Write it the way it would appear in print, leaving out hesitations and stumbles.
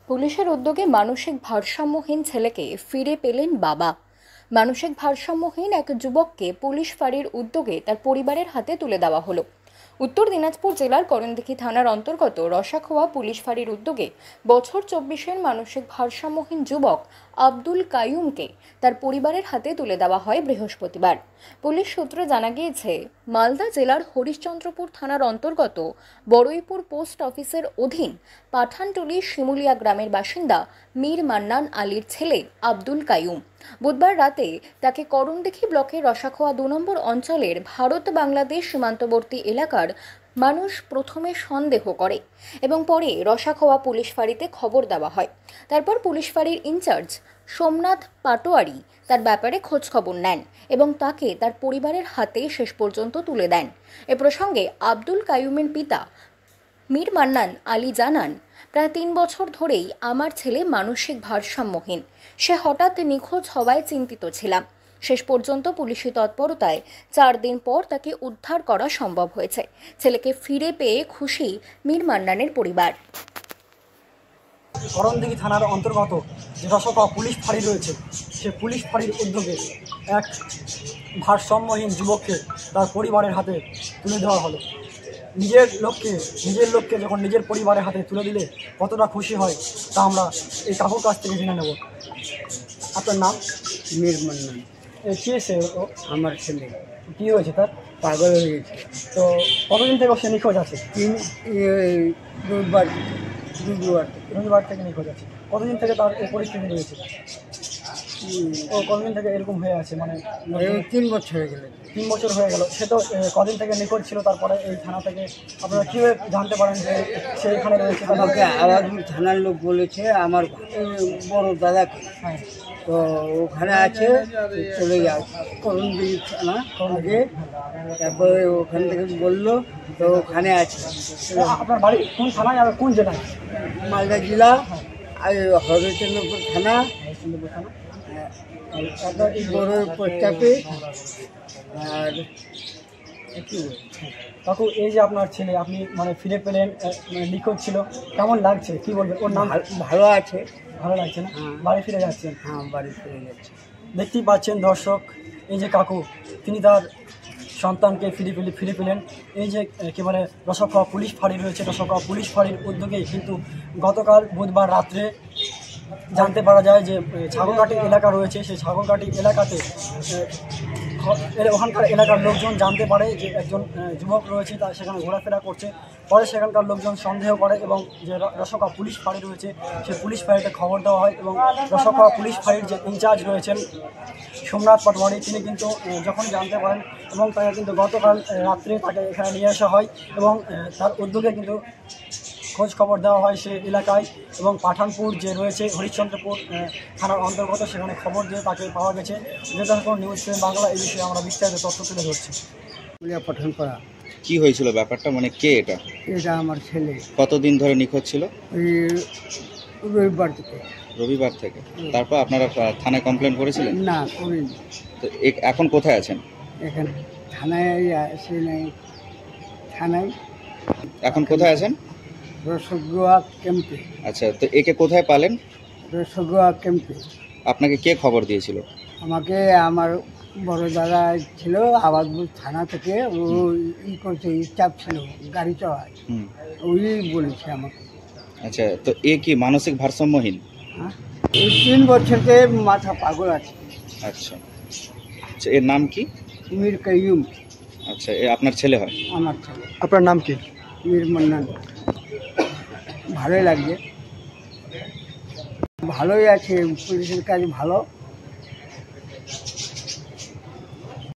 পুলিশের উদ্যোগে মানসিক ভারসাম্যহীন ছেলেকে ফিরে পেলেন বাবা। মানসিক ভারসাম্যহীন এক যুবককে পুলিশ ফাঁড়ির উদ্যোগে তার পরিবারের হাতে তুলে দেওয়া হলো। উত্তর দিনাজপুর জেলার করণদিঘি থানার অন্তর্গত রসাখোয়া পুলিশ ফাঁড়ির উদ্যোগে বছর 24-এর মানসিক ভারসাম্যহীন যুবক আব্দুল কাইয়ুমকে তার পরিবারের হাতে তুলে দেওয়া হয় বৃহস্পতিবার। পুলিশ সূত্রে জানা গিয়েছে, মালদা জেলার হরিশ্চন্দ্রপুর থানার অন্তর্গত বড়ইপুর পোস্ট অফিসের অধীন পাঠানটুলি শিমুলিয়া গ্রামের বাসিন্দা মীর মান্নান আলীর ছেলে আব্দুল কাইয়ুম বুধবার রাতে তাকে করণদিঘি ব্লকের রসাখোয়া 2 নম্বর অঞ্চলের ভারত বাংলাদেশ সীমান্তবর্তী এলাকার মানুষ প্রথমে সন্দেহ করে এবং পরে রসাখোয়া পুলিশ ফাঁড়িতে খবর দেওয়া হয়। তারপর পুলিশ ফাঁড়ির ইনচার্জ সোমনাথ পাটোয়ারি তার ব্যাপারে খোঁজ খবর নেন এবং তাকে তার পরিবারের হাতে শেষ পর্যন্ত তুলে দেন। এ প্রসঙ্গে আব্দুল কাইয়ুমের পিতা মীর মান্নান আলী জানান, প্রায় 3 বছর ধরেই আমার ছেলে মানসিক ভারসাম্যহীন। সে হঠাৎ নিখোঁজ হওয়ায় চিন্তিত ছিলাম। শেষ পর্যন্ত পুলিশি তৎপরতায় 4 দিন পর তাকে উদ্ধার করা সম্ভব হয়েছে। ছেলেকে ফিরে পেয়ে খুশি মীর মান্নানের পরিবার। করণদিঘি থানার অন্তর্গত যে রসাখোয়া পুলিশ ফাঁড়ি রয়েছে, সে পুলিশ ফাঁড়ির উদ্যোগে এক ভারসাম্যহীন যুবককে তার পরিবারের হাতে তুলে দেওয়া হলো। নিজের লোককে যখন নিজের পরিবারের হাতে তুলে দিলে কতটা খুশি হয় তা আমরা এই কাকুর কাছ থেকে জেনে নেব। আপনার নাম? মীর মান্নান। কী এসে ও? আমার ছেলে কী হয়েছে তার? পাগল হয়ে গেছে। তো কতদিন থেকে সে নিখোঁজ আছে? রবিবার থেকে নিখোঁজ আছে। কতদিন থেকে তার এই পরিস্থিতি রয়েছে? ও কতদিন থেকে এরকম হয়ে আছে? মানে 3 বছর হয়ে গেল। 3 বছর হয়ে গেল। সে তো কদিন থেকে নিখোঁজ ছিল, তারপরে এই থানা থেকে আপনারা কীভাবে জানতে পারেন যে সে এখানে রয়েছে? আমাকে আলাদপুর থানার লোক বলেছে আমার বড় দাদাকে। হ্যাঁ। তো ওখানে আছে, চলে যায় করণদিঘি থানা আগে, তারপরে ওখান থেকে বললো তো ওখানে আছে। আপনার বাড়ি কোন থানায় আর কোন জেলায়? মালদা জেলা আর হরিশ্চন্দ্রপুর থানা, তারপর এই বড় পোস্ট অফিস। আর কি কাকু, এই যে আপনার ছেলে আপনি মানে ফিরে পেলেন, মানে নিখোঁজ ছিল, কেমন লাগছে? কি বলবেন? ওর নাম? ভালো আছে। ভালো লাগছে না? হ্যাঁ। বাড়ি ফিরে যাচ্ছেন? হ্যাঁ, বাড়ি ফিরে যাচ্ছে। দেখতেই পাচ্ছেন দর্শক, এই যে কাকু, তিনি তার সন্তানকে ফিরে পেলেন। এই যে একেবারে রসাখোয়া পুলিশ ফাঁড়ি রয়েছে, রসাখোয়া পুলিশ ফাঁড়ির উদ্যোগেই কিন্তু গতকাল বুধবার রাত্রে জানতে পারা যায় যে ছাগলকাটি এলাকা রয়েছে, সেই ছাগলকাটি এলাকাতে ওখানকার এলাকার লোকজন জানতে পারে যে একজন যুবক রয়েছে, তার সেখানে ঘোরাফেরা করছে। পরে সেখানকার লোকজন সন্দেহ করে এবং যে রসাখোয়া পুলিশ ফাঁড়ি রয়েছে, সেই পুলিশ ফাঁড়িতে খবর দেওয়া হয় এবং রসাখোয়া পুলিশ ফাঁড়ির যে ইনচার্জ রয়েছেন সোমনাথ পাটোয়ারি, তিনি কিন্তু যখন জানতে পারেন এবং তাকে কিন্তু গতকাল রাত্রে তাকে এখানে নিয়ে আসা হয় এবং তার উদ্যোগে কিন্তু খোঁজ খবর দেওয়া হয় সে এলাকায় এবং পাঠানপুর যে রয়েছে হরিশ্চন্দ্রপুর থানার অন্তর্গত, সেখানে খবর দিয়ে তাকে পাওয়া গেছে। যেহেতু নিউজ পেন বাংলা এই বিষয়ে আমরা বিস্তারিত তথ্য তুলে ধরছি। পাঠানপাড়া। কি হয়েছিল ব্যাপারটা, মানে কে এটা? এটা আমার ছেলে। কতদিন ধরে নিখোঁজ ছিল? ওই রবিবার থেকে। রবিবার থেকে। তারপর আপনারা থানায় কমপ্লেন করেছিলেন? না, করিনি। তো এখন কোথায় আছেন? এখানে থানায় আসে নাই। থানায় এখন কোথায় আছেন? রসগোয়া ক্যাম্পে। আচ্ছা, তো একে কোথায় পালেন? রসগোয়া ক্যাম্পে। আপনাকে কে খবর দিয়েছিল? আমাকে আমার বড় দাদা ছিল আবাদপুর থানা থেকে, ও করছে, স্টাফ ছিল গাড়ি চালায়, ওই বলেছে আমাকে। আচ্ছা, তো এ কি মানসিক ভারসাম্যহীন? হ্যাঁ, এই 3 বছর থেকে মাথা পাগল আছে। আচ্ছা, আচ্ছা, এর নাম কি? মীর কাইয়ুম। আচ্ছা, এ আপনার ছেলে হয়? আমার ছেলে। আপনার নাম কি? মীর মান্নান। ভালোই লাগছে, ভালোই আছে, পুলিশের কাজ ভালো।